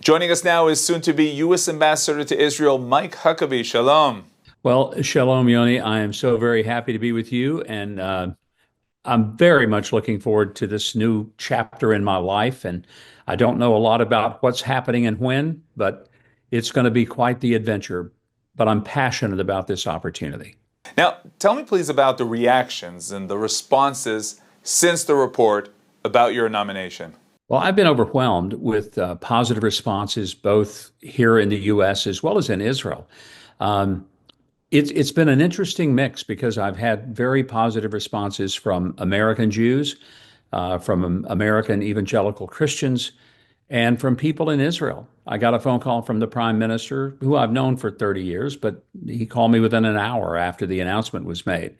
Joining us now is soon-to-be U.S. Ambassador to Israel, Mike Huckabee. Shalom. Well, shalom, Yoni. I am so very happy to be with you, and I'm very much looking forward to this new chapter in my life. And I don't know a lot about what's happening and when, but it's going to be quite the adventure. But I'm passionate about this opportunity. Now, tell me please about the reactions and the responses since the report about your nomination. Well, I've been overwhelmed with positive responses both here in the U.S. as well as in Israel. Um, it's been an interesting mix because I've had very positive responses from American Jews, from American evangelical Christians, and from people in Israel. I got a phone call from the prime minister, who I've known for 30 years, but he called me within an hour after the announcement was made.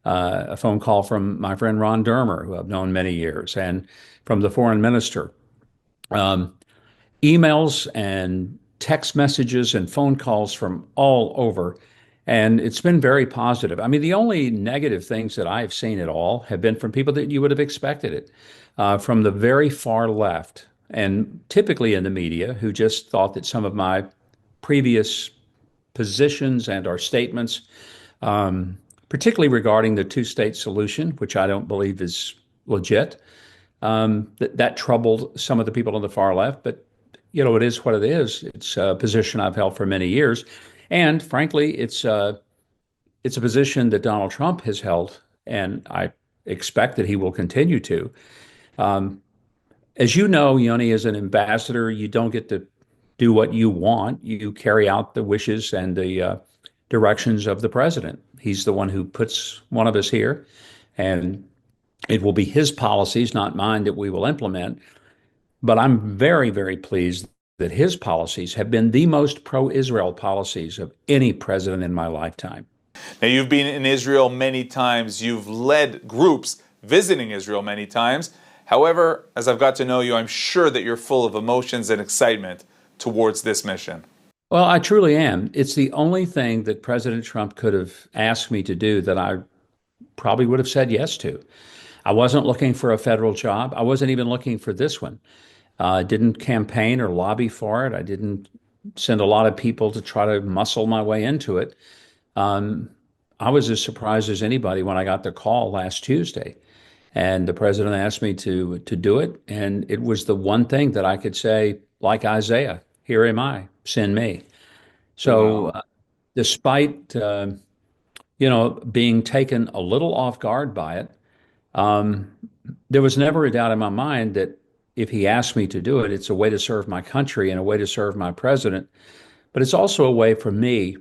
A phone call from my friend Ron Dermer, who I've known many years, and from the foreign minister. Um, Emails and text messages and phone calls from all over. And it's been very positive. I mean, the only negative things that I've seen at all have been from people that you would have expected it, from the very far left, and typically in the media, who just thought that some of my previous positions and our statements, particularly regarding the two-state solution, which I don't believe is legit, that troubled some of the people on the far left. But it is what it is. It's a position I've held for many years. And frankly, it's a position that Donald Trump has held, and I expect that he will continue to. Um, as you know, Yoni, as an ambassador, you don't get to do what you want. You carry out the wishes and the directions of the president. He's the one who puts one of us here, and it will be his policies, not mine, that we will implement. But I'm very, very pleased that his policies have been the most pro-Israel policies of any president in my lifetime. Now, you've been in Israel many times. You've led groups visiting Israel many times. However, as I've got to know you, I'm sure that you're full of emotions and excitement towards this mission. Well, I truly am. It's the only thing that President Trump could have asked me to do that I probably would have said yes to. I wasn't looking for a federal job. I wasn't even looking for this one. I didn't campaign or lobby for it. I didn't send a lot of people to try to muscle my way into it. Um, I was as surprised as anybody when I got the call last Tuesday, and the president asked me to do it. And it was the one thing that I could say, like Isaiah, "Here am I, send me." So, Wow. despite being taken a little off guard by it, um, there was never a doubt in my mind that if he asked me to do it, it's a way to serve my country and a way to serve my president. But it's also a way for me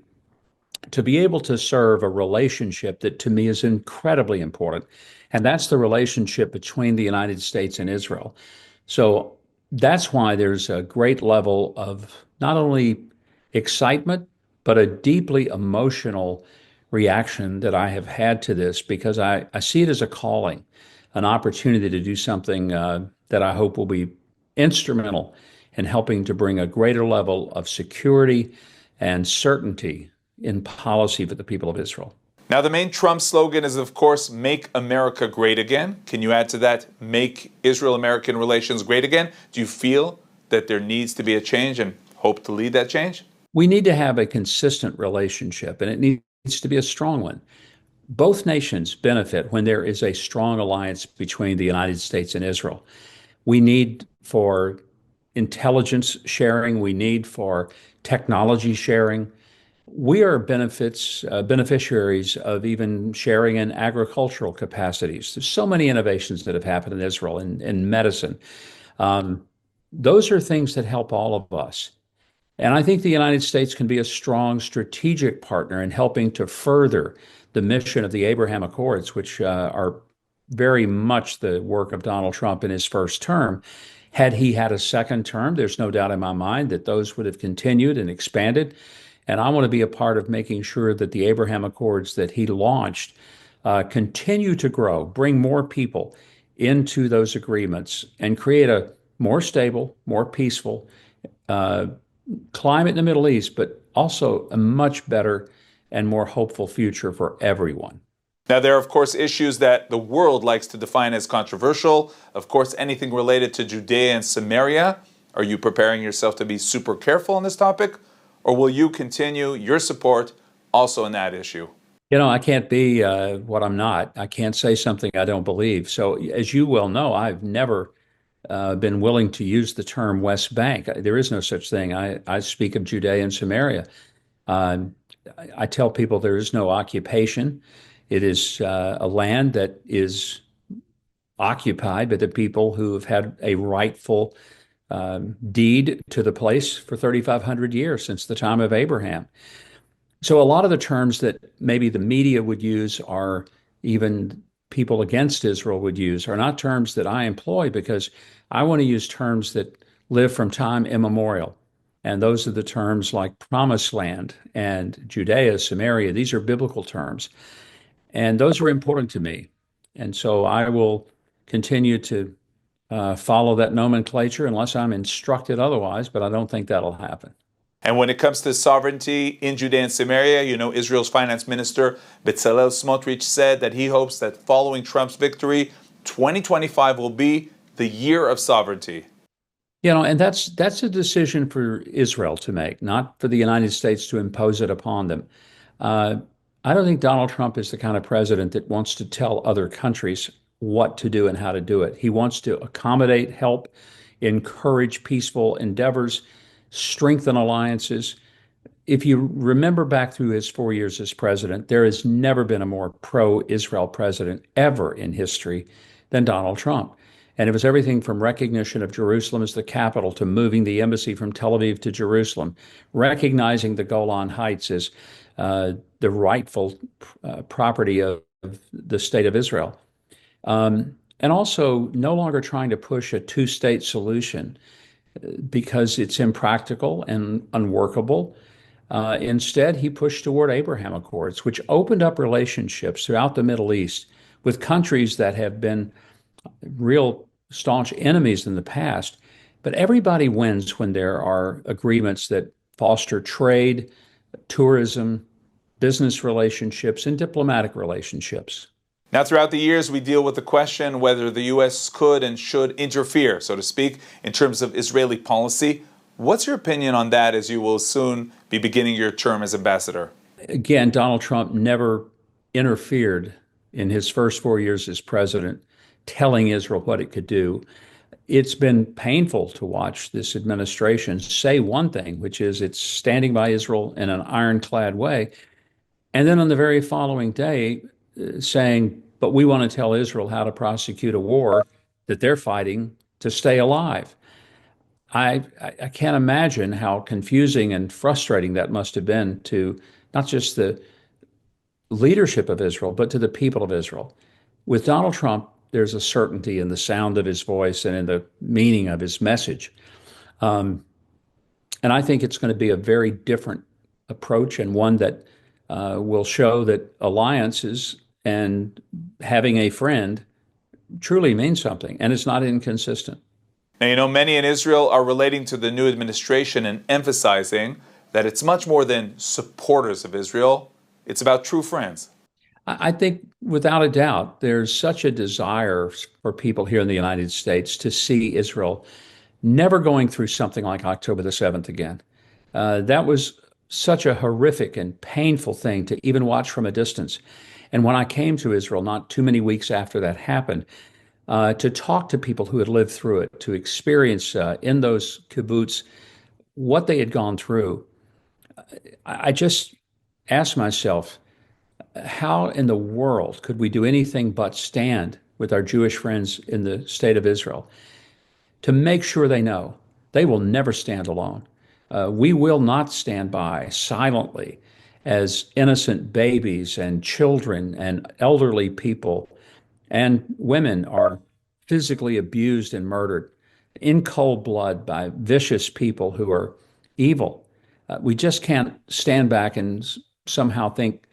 to be able to serve a relationship that to me is incredibly important. And that's the relationship between the United States and Israel. So that's why there's a great level of not only excitement, but a deeply emotional reaction that I have had to this because I see it as a calling, an opportunity to do something that I hope will be instrumental in helping to bring a greater level of security and certainty in policy for the people of Israel. Now, the main Trump slogan is, of course, "Make America Great Again." Can you add to that, "Make Israel-American relations great again"? Do you feel that there needs to be a change and hope to lead that change? We need to have a consistent relationship, and it needs to be a strong one. Both nations benefit when there is a strong alliance between the United States and Israel. We need for intelligence sharing, we need for technology sharing. We are beneficiaries of even sharing in agricultural capacities. There's so many innovations that have happened in Israel in medicine. Um, those are things that help all of us. And I think the United States can be a strong strategic partner in helping to further the mission of the Abraham Accords, which are very much the work of Donald Trump in his first term. Had he had a second term, there's no doubt in my mind that those would have continued and expanded. And I want to be a part of making sure that the Abraham Accords that he launched continue to grow, bring more people into those agreements, and create a more stable, more peaceful uh, climate in the Middle East, but also a much better and more hopeful future for everyone. Now, there are, of course, issues that the world likes to define as controversial. Of course, anything related to Judea and Samaria. Are you preparing yourself to be super careful on this topic, or will you continue your support also in that issue? I can't be what I'm not. I can't say something I don't believe. So, as you well know, I've never been willing to use the term West Bank. There is no such thing. I speak of Judea and Samaria. Um, I tell people there is no occupation. It is a land that is occupied by the people who have had a rightful deed to the place for 3,500 years since the time of Abraham. So a lot of the terms that maybe the media would use, or even people against Israel would use, are not terms that I employ because I want to use terms that live from time immemorial. And those are the terms like promised land and Judea, Samaria. These are biblical terms. And those are important to me. And so I will continue to follow that nomenclature unless I'm instructed otherwise, but I don't think that'll happen. And when it comes to sovereignty in Judea and Samaria, Israel's finance minister Bezalel Smotrich said that he hopes that following Trump's victory, 2025 will be the year of sovereignty. And that's a decision for Israel to make, not for the United States to impose it upon them. Uh, I don't think Donald Trump is the kind of president that wants to tell other countries what to do and how to do it. He wants to accommodate, help, encourage peaceful endeavors, strengthen alliances. If you remember back through his 4 years as president, there has never been a more pro-Israel president ever in history than Donald Trump. And it was everything from recognition of Jerusalem as the capital to moving the embassy from Tel Aviv to Jerusalem, recognizing the Golan Heights as the rightful property of the state of Israel. And also no longer trying to push a two-state solution because it's impractical and unworkable. Instead, he pushed toward Abraham Accords, which opened up relationships throughout the Middle East with countries that have been real staunch enemies in the past. But everybody wins when there are agreements that foster trade, tourism, business relationships, and diplomatic relationships. Now, throughout the years, we deal with the question whether the U.S. could and should interfere, so to speak, in terms of Israeli policy. What's your opinion on that as you will soon be beginning your term as ambassador? Again, Donald Trump never interfered in his first 4 years as president, telling Israel what it could do. It's been painful to watch this administration say one thing, which is it's standing by Israel in an ironclad way, and then on the very following day saying, but we want to tell Israel how to prosecute a war that they're fighting to stay alive. I can't imagine how confusing and frustrating that must have been to not just the leadership of Israel, but to the people of Israel. With Donald Trump, there's a certainty in the sound of his voice and in the meaning of his message. And I think it's going to be a very different approach, and one that will show that alliances and having a friend truly means something, and it's not inconsistent. Now, many in Israel are relating to the new administration and emphasizing that it's much more than supporters of Israel. It's about true friends. I think without a doubt, there's such a desire for people here in the United States to see Israel never going through something like October the 7th again. That was such a horrific and painful thing to even watch from a distance. And when I came to Israel, not too many weeks after that happened, to talk to people who had lived through it, to experience in those kibbutz what they had gone through, I just asked myself, how in the world could we do anything but stand with our Jewish friends in the state of Israel to make sure they know they will never stand alone? We will not stand by silently as innocent babies and children and elderly people and women are physically abused and murdered in cold blood by vicious people who are evil. We just can't stand back and somehow think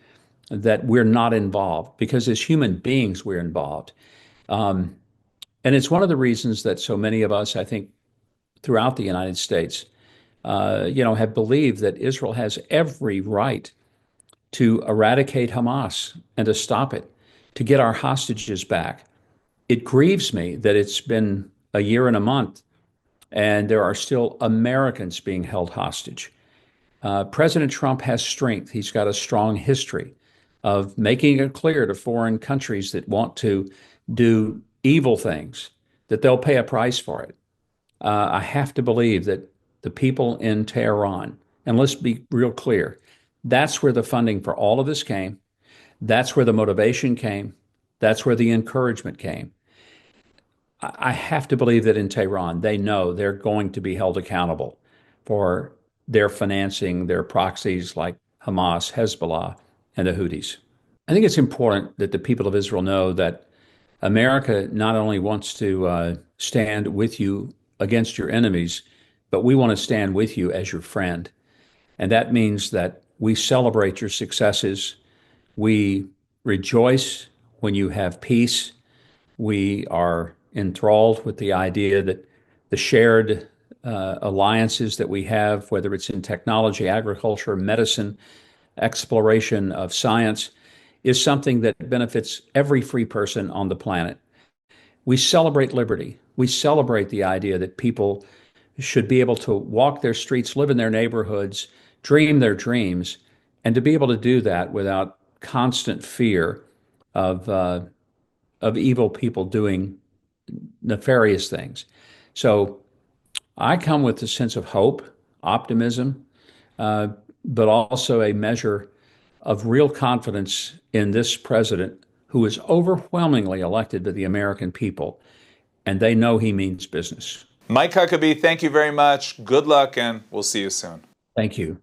that we're not involved, because as human beings, we're involved. And it's one of the reasons that so many of us, I think, throughout the United States, have believed that Israel has every right to eradicate Hamas and to stop it, to get our hostages back. It grieves me that it's been a year and a month and there are still Americans being held hostage. President Trump has strength. He's got a strong history of making it clear to foreign countries that want to do evil things that they'll pay a price for it. I have to believe that the people in Tehran, and let's be real clear, that's where the funding for all of this came. That's where the motivation came. That's where the encouragement came. I have to believe that in Tehran, they know they're going to be held accountable for their financing their proxies like Hamas, Hezbollah, and the Houthis. I think it's important that the people of Israel know that America not only wants to stand with you against your enemies, but we want to stand with you as your friend. And that means that we celebrate your successes. We rejoice when you have peace. We are enthralled with the idea that the shared alliances that we have, whether it's in technology, agriculture, medicine, exploration of science, is something that benefits every free person on the planet. We celebrate liberty. We celebrate the idea that people should be able to walk their streets, live in their neighborhoods, dream their dreams, and to be able to do that without constant fear of evil people doing nefarious things. So I come with a sense of hope, optimism, uh, but also a measure of real confidence in this president who is overwhelmingly elected by the American people, and they know he means business. Mike Huckabee, thank you very much. Good luck, and we'll see you soon. Thank you.